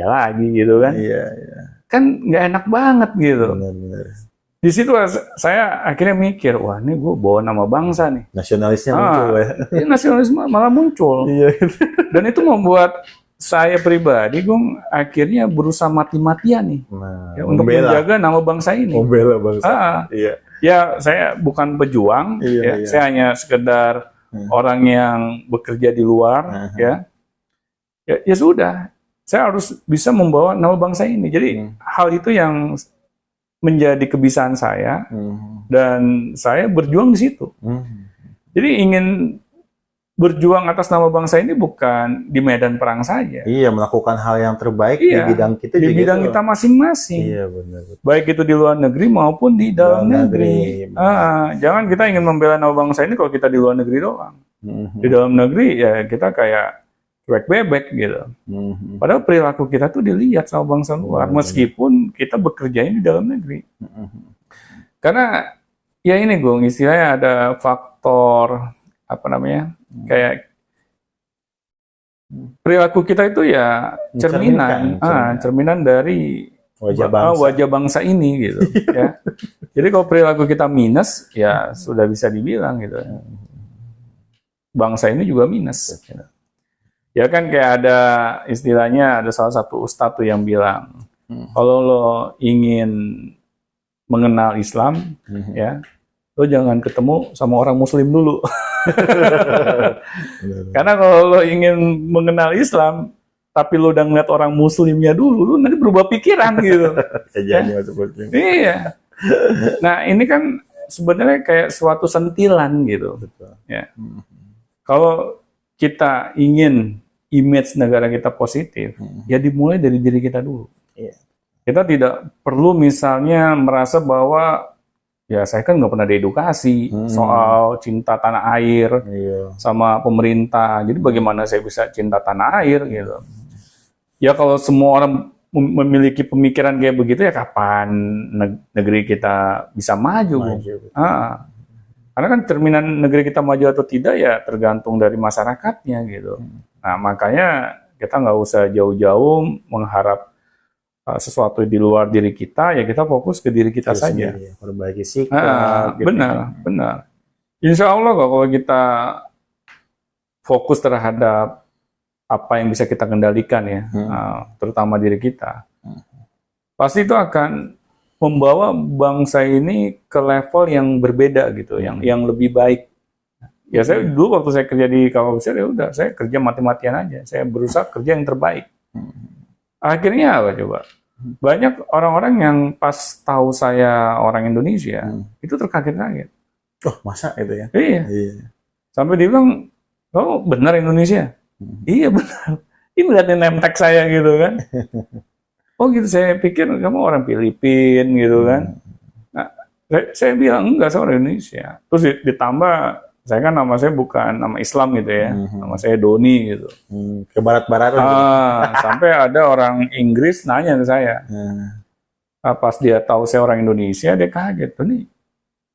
dia lagi gitu kan. Iya, iya. Kan nggak enak banget gitu. Benar-benar. Di situ saya akhirnya mikir, wah ini gue bawa nama bangsa nih. Nasionalisnya muncul ya. Ini nasionalisme malah muncul. Iya. Dan itu membuat saya pribadi, gue akhirnya berusaha mati-matian nih. Nah, Ya, untuk menjaga nama bangsa ini. Membela bangsa. Iya. Ya saya bukan pejuang, Iya, ya, iya. saya hanya sekedar orang yang bekerja di luar, ya sudah, saya harus bisa membawa nama bangsa ini. Jadi hal itu yang menjadi kebiasaan saya, dan saya berjuang di situ. Jadi ingin berjuang atas nama bangsa ini bukan di medan perang saja. Iya, melakukan hal yang terbaik di bidang kita di juga bidang kita masing-masing. Iya, benar. Baik itu di luar negeri maupun di dalam negeri. Jangan kita ingin membela nama bangsa ini kalau kita di luar negeri doang. Di dalam negeri ya kita kayak cuek bebek gitu. Padahal perilaku kita tuh dilihat sama bangsa luar, meskipun kita bekerjanya di dalam negeri. Karena ya ini Gung, istilahnya ada faktor apa namanya, kayak perilaku kita itu ya cerminan dari wajah bangsa ini gitu. Ya. Jadi kalau perilaku kita minus, ya sudah bisa dibilang gitu. Bangsa ini juga minus. Gitu. Ya kan kayak ada istilahnya, ada salah satu ustadz tuh yang bilang, kalau lo ingin mengenal Islam, ya lo jangan ketemu sama orang Muslim dulu. Karena kalau lo ingin mengenal Islam, tapi lo udah ngeliat orang Muslimnya dulu, lo nanti berubah pikiran gitu. Iya. Nah ini kan sebenarnya kayak suatu sentilan gitu. Ya. Kalau kita ingin image negara kita positif, ya dimulai dari diri kita dulu. Kita tidak perlu misalnya merasa bahwa ya saya kan nggak pernah diedukasi soal cinta tanah air sama pemerintah. Jadi bagaimana saya bisa cinta tanah air gitu? Ya kalau semua orang memiliki pemikiran kayak begitu, ya kapan negeri kita bisa maju? Karena kan cerminan negeri kita maju atau tidak ya tergantung dari masyarakatnya gitu. Nah makanya kita nggak usah jauh-jauh mengharap sesuatu di luar diri kita, ya kita fokus ke diri kita saja. Perbaiki sikap. Benar. Insya Allah kok kalau kita fokus terhadap apa yang bisa kita kendalikan ya, terutama diri kita, pasti itu akan membawa bangsa ini ke level yang berbeda gitu, yang lebih baik. Ya saya dulu waktu saya kerja di kapal besar, ya udah saya kerja mati-matian aja, saya berusaha kerja yang terbaik. Akhirnya apa coba? Banyak orang-orang yang pas tahu saya orang Indonesia, itu terkaget-kaget. Oh masa itu ya? Iya. Sampai dia bilang, kamu benar Indonesia? Iya benar. Ini ngeliatin name tag saya gitu kan. Oh gitu, saya pikir kamu orang Filipina gitu kan. Nah, saya bilang enggak, saya orang Indonesia. Terus ditambah, saya kan nama saya bukan nama Islam gitu ya. Nama saya Doni gitu. Ke barat-barat. Sampai ada orang Inggris nanya ke saya. Pas dia tahu saya orang Indonesia, dia kaget. Doni,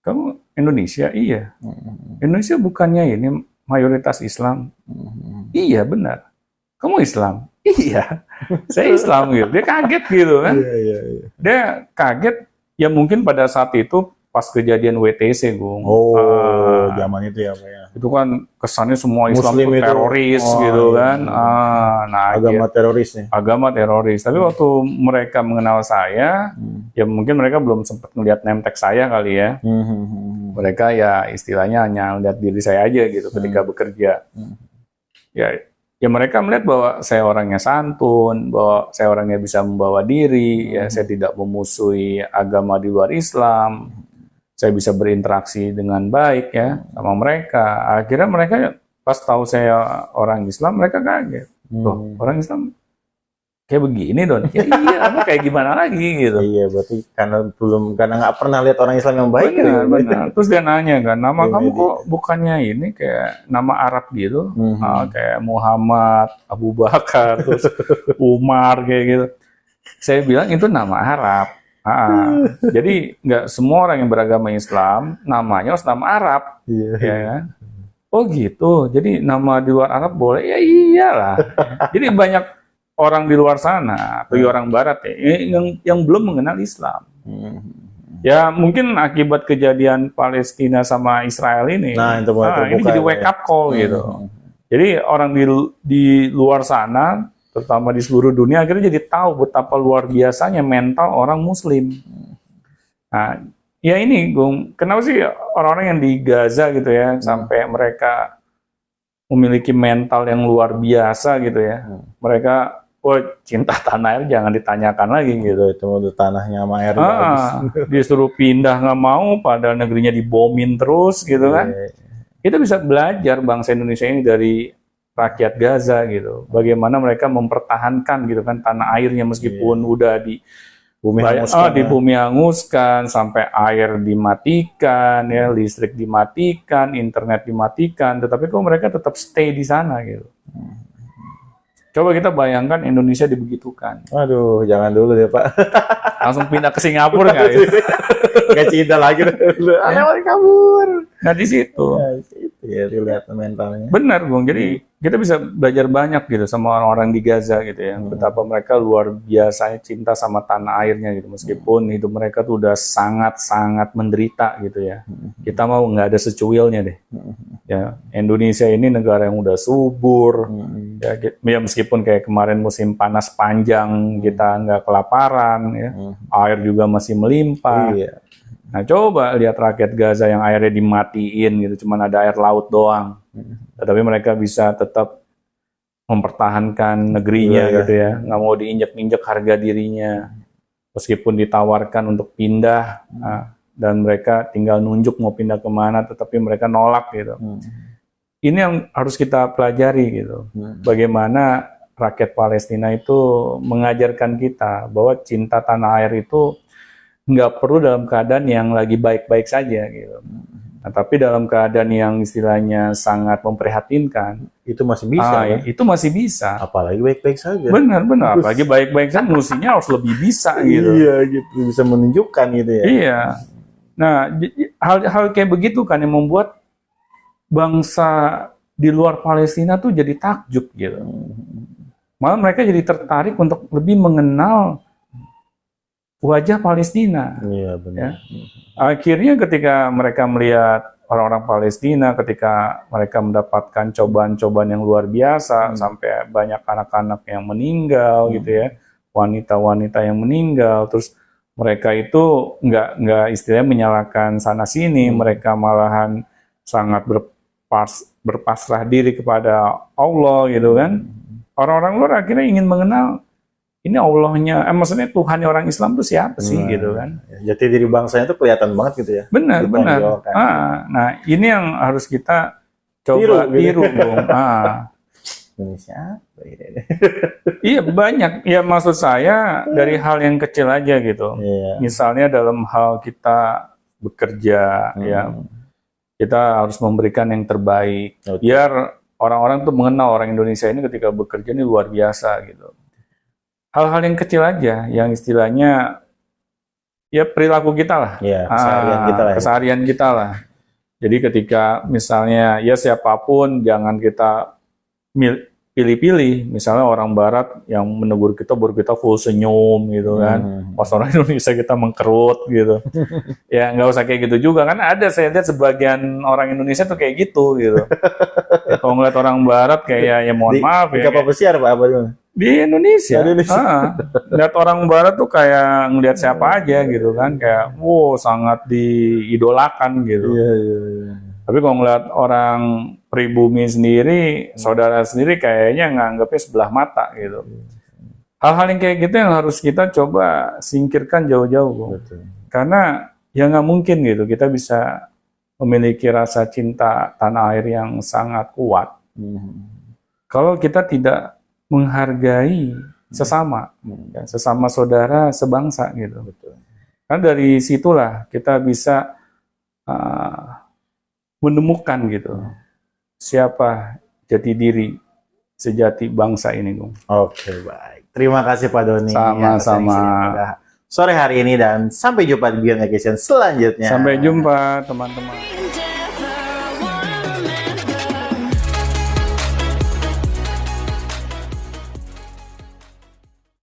kamu Indonesia? Iya. Indonesia bukannya ini mayoritas Islam? Iya benar. Kamu Islam? Iya, saya Islam gitu. Dia kaget gitu kan. Dia kaget, ya mungkin pada saat itu pas kejadian WTC, Gung. Zaman itu ya Pak ya. Itu kan kesannya semua Islam itu teroris gitu kan. Nah, agama teroris nih. Agama teroris. Tapi waktu mereka mengenal saya, ya mungkin mereka belum sempat ngeliat name tag saya kali ya. Mereka ya istilahnya hanya lihat diri saya aja gitu ketika bekerja. Ya mereka melihat bahwa saya orangnya santun, bahwa saya orangnya bisa membawa diri, ya saya tidak memusuhi agama di luar Islam, saya bisa berinteraksi dengan baik ya sama mereka. Akhirnya mereka pas tahu saya orang Islam, mereka kaget. Loh, orang Islam kayak begini Don? Ya iya, kayak gimana lagi gitu. Iya, berarti karena nggak pernah lihat orang Islam yang baik. Benar. Terus dia nanya kan, nama kamu kok bukannya ini kayak nama Arab gitu, kayak Muhammad, Abu Bakar, terus Umar kayak gitu. Saya bilang itu nama Arab. Jadi nggak semua orang yang beragama Islam namanya harus nama Arab. Ya kan? Oh gitu. Jadi nama di luar Arab boleh? Ya iyalah. Jadi banyak orang di luar sana atau orang Barat ya, yang belum mengenal Islam. Ya mungkin akibat kejadian Palestina sama Israel ini, ini jadi wake up call gitu. Jadi orang di luar sana, terutama di seluruh dunia, akhirnya jadi tahu betapa luar biasanya mental orang Muslim. Nah, ya ini, Gung, kenapa sih orang-orang yang di Gaza gitu ya, sampai mereka memiliki mental yang luar biasa gitu ya. Mereka, cinta tanah air jangan ditanyakan lagi gitu. Itu tanahnya sama air. Disuruh pindah nggak mau, padahal negerinya dibomin terus gitu kan. Kita bisa belajar bangsa Indonesia ini dari rakyat Gaza gitu. Bagaimana mereka mempertahankan gitu kan tanah airnya meskipun udah di bumi hanguskan, sampai air dimatikan, ya, listrik dimatikan, internet dimatikan, tetapi kok mereka tetap stay di sana gitu. Coba kita bayangkan Indonesia dibegitukan. Aduh, jangan dulu deh Pak. Langsung pindah ke Singapura nggak? Gitu? Gak cinta lagi dulu. Ayo kabur. Nah di situ. Ya, lihat mentalnya. Benar, Bung. Jadi kita bisa belajar banyak gitu sama orang-orang di Gaza gitu ya. Betapa mereka luar biasanya cinta sama tanah airnya gitu. Meskipun hidup mereka tuh udah sangat-sangat menderita gitu ya. Kita mau nggak ada secuilnya deh. Ya, Indonesia ini negara yang udah subur. Ya meskipun kayak kemarin musim panas panjang kita nggak kelaparan ya. Air juga masih melimpah. Nah coba lihat rakyat Gaza yang airnya dimatiin gitu, cuman ada air laut doang. Tetapi mereka bisa tetap mempertahankan negerinya gitu ya, nggak mau diinjak-injak harga dirinya. Meskipun ditawarkan untuk pindah, dan mereka tinggal nunjuk mau pindah kemana, tetapi mereka nolak gitu. Ini yang harus kita pelajari gitu. Bagaimana rakyat Palestina itu mengajarkan kita bahwa cinta tanah air itu nggak perlu dalam keadaan yang lagi baik-baik saja gitu. Nah, tapi dalam keadaan yang istilahnya sangat memprihatinkan, itu masih bisa. Ya? Itu masih bisa. Apalagi baik-baik saja. Benar-benar. Apalagi baik-baik saja, mestinya harus lebih bisa gitu. Iya, gitu. Bisa menunjukkan gitu ya. Iya. Nah, hal kayak begitu kan yang membuat bangsa di luar Palestina tuh jadi takjub gitu. Malah mereka jadi tertarik untuk lebih mengenal wajah Palestina. Iya, benar. Ya. Akhirnya ketika mereka melihat orang-orang Palestina, ketika mereka mendapatkan cobaan-cobaan yang luar biasa, sampai banyak anak-anak yang meninggal gitu ya, wanita-wanita yang meninggal, terus mereka itu nggak istilahnya menyalahkan sana sini, mereka malahan sangat berpasrah diri kepada Allah gitu kan. Orang-orang luar akhirnya ingin mengenal ini Allahnya, maksudnya Tuhannya orang Islam itu siapa sih gitu kan? Jati diri bangsanya itu kelihatan banget gitu ya. Benar. Nah ini yang harus kita coba tiru dong. Indonesia. Iya banyak. Ya maksud saya dari hal yang kecil aja gitu. Misalnya dalam hal kita bekerja, ya kita harus memberikan yang terbaik. Biar orang-orang tuh mengenal orang Indonesia ini ketika bekerja ini luar biasa gitu. Hal-hal yang kecil aja, yang istilahnya ya perilaku kita lah, keseharian kita lah. Jadi ketika misalnya ya siapapun jangan kita pilih-pilih. Misalnya orang Barat yang menegur kita, baru kita full senyum gitu kan. Pas orang Indonesia kita mengkerut gitu. Ya nggak usah kayak gitu juga kan. Ada saya lihat sebagian orang Indonesia tuh kayak gitu. Ya, kalau ngeliat orang Barat kayak ya mohon maaf ya. Kapal pesiar Pak, apa gimana? Di Indonesia. Lihat orang Barat tuh kayak ngelihat siapa aja gitu kan, kayak sangat diidolakan gitu. Tapi kalau ngeliat orang pribumi sendiri, saudara sendiri kayaknya nganggapnya sebelah mata gitu. Hal-hal yang kayak gitu yang harus kita coba singkirkan jauh-jauh. Karena ya nggak mungkin gitu kita bisa memiliki rasa cinta tanah air yang sangat kuat kalau kita tidak menghargai sesama, sesama saudara sebangsa gitu. Kan dari situlah kita bisa menemukan gitu siapa jati diri sejati bangsa ini, Bung. Oke, baik. Terima kasih Pak Doni. Sama-sama. Sore hari ini dan sampai jumpa di Beyond Education selanjutnya. Sampai jumpa teman-teman.